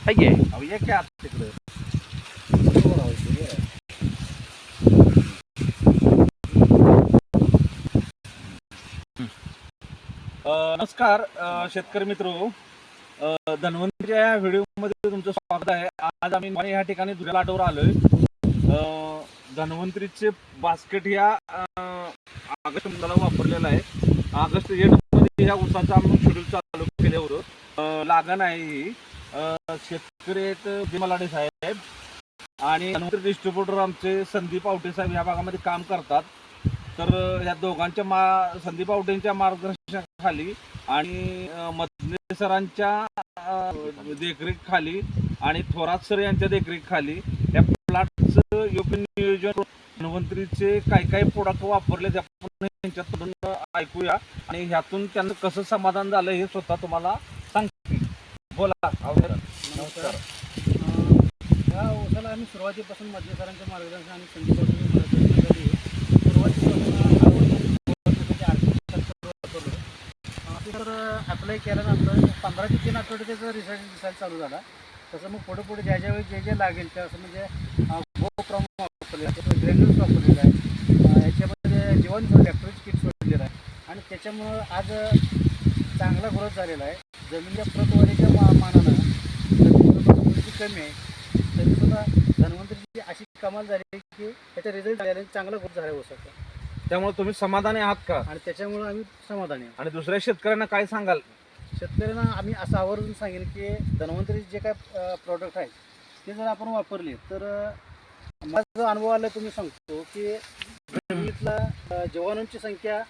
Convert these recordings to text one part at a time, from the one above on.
हाय की अहो ये की आता तिकडं. नमस्कार शेतकरी मित्र, धन्वंतरीच्या या व्हिडिओमध्ये तुमचं स्वागत आहे. आज आम्ही या ठिकाणी दुसऱ्या लाटावर आलोय. धन्वंतरीचे बास्केट या ऑगस्ट महिन्याला वापरलेलं आहे. ऑगस्ट एंडमध्ये ह्या ऊसाचं आम्ही शेड्यूल चालू केलं होतं. लागण आहे ही. शेतकरी आहेत भीमलाडे साहेब आणि धन्वंतरी डिस्ट्रीब्युटर आमचे संदीप आवटे साहेब या भागामध्ये काम करतात. तर ह्या दोघांच्या संदीप आवटेंच्या मार्गदर्शनाखाली आणि मधने सरांच्या देखरेखीखाली आणि थोरात सर यांच्या देखरेखीखाली या प्लॉटचं योग्य नियोजन, धन्वंतरीचे काय प्रोडक्ट वापरले ते आपण यांच्याकडून ऐकूया आणि ह्यातून त्यांना कसं समाधान झालं हे स्वतः तुम्हाला सांगतील. बोला. नमस्कार. या ऊसाला आम्ही सुरुवातीपासून मधने सरांच्या मार्गदर्शन आणि संदीप मार्गदर्शनाखाली तर अप्लाय केल्यानंतर 15 ते 3 आठवडे त्याचा रिझल्ट दिसायला चालू झाला. तसं मग पुढे ज्याच्या वेळी जे लागेल त्या असं म्हणजे गोप्रॉम वापरलेलं आहे, ग्रॅन्युल्स वापरलेलं आहे, ह्याच्यामध्ये जीवन इलेक्ट्रिक किट सोडलेलं आहे आणि त्याच्यामुळं आज चांगला ग्रोथ झालेला आहे. जमिनीच्या प्रतवाढीच्या मानानं जमिनीची उंची कमी आहे तरीसुद्धा धन्वंतरीची अशी कमाल झाली की त्याचा रिझल्ट आल्याने चांगला ग्रोथ झाला आहे ऊसाचा. त्यामुळे तुम्ही समाधानी आहात का? आणि त्याच्यामुळे आम्ही समाधानी आहे. आणि दुसऱ्या शेतकऱ्यांना काय सांगाल? शेतकऱ्यांना आम्ही असं आवर्जून सांगेन की धन्वंतरी जे काय प्रॉडक्ट आहेत ते जर आपण वापरले तर माझा जो अनुभव आला तुम्ही सांगतो की जमिनीतला जीवाणूंची संख्या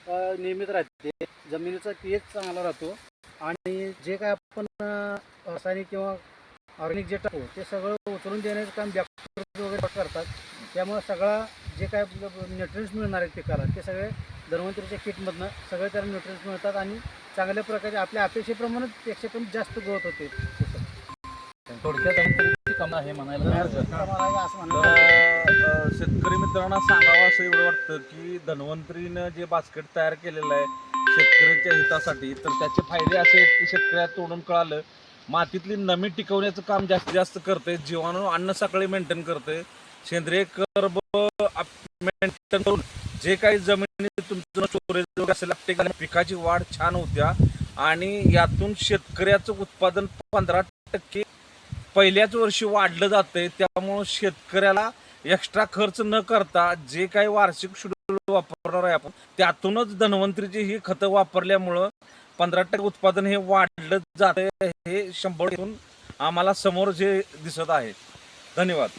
नियमित राहते, जमिनीचा pH चांगला राहतो आणि जे काय आपण रासायनिक किंवा ऑर्गॅनिक जे टाकतो ते सगळं उचलून देण्याचं काम बॅक्टेरिया वगैरे करतात. त्यामुळे सगळा जे काय न्यूट्रिएंट्स मिळणार आहेत पिकाला ते सगळे धन्वंतरीच्या किटमधनं सगळे त्याला न्यूट्रिएंट्स मिळतात आणि चांगल्या प्रकारे आपल्या अपेक्षेप्रमाणे पेक्षा पण जास्त ग्रोथ होते. थोडक्यात धन्वंतरीची कमाल आहे म्हणायला असं म्हणतात. शेतकरी मित्रांना सांगावं असं एवढं वाटतं की धन्वंतरीनं जे बास्केट तयार केलेलं आहे शेतकऱ्याच्या हितासाठी, तर त्याचे फायदे असे आहेत की शेतकऱ्याला तोडून कळालं, मातीतली नमी टिकवण्याचं काम जास्तीत जास्त करते, जीवाणू अन्न साखळी मेंटेन करते, सेंद्रिय कर्ब मेंटेन करून जे काही जमिनीत तुमचं स्टोरेज असेल पिकाची वाढ छान होत्या आणि यातून शेतकऱ्याचं उत्पादन 15% पहिल्याच वर्षी वाढलं जातंय. त्यामुळं शेतकऱ्याला एक्स्ट्रा खर्च न करता जे काही वार्षिक शेड्यूल वापरणार आहे आपण त्यातूनच धन्वंतरीची ही खतं वापरल्यामुळं 15% उत्पादन हे वाढलं जातंय. हे 100 आम्हाला समोर जे दिसत आहे. धन्यवाद.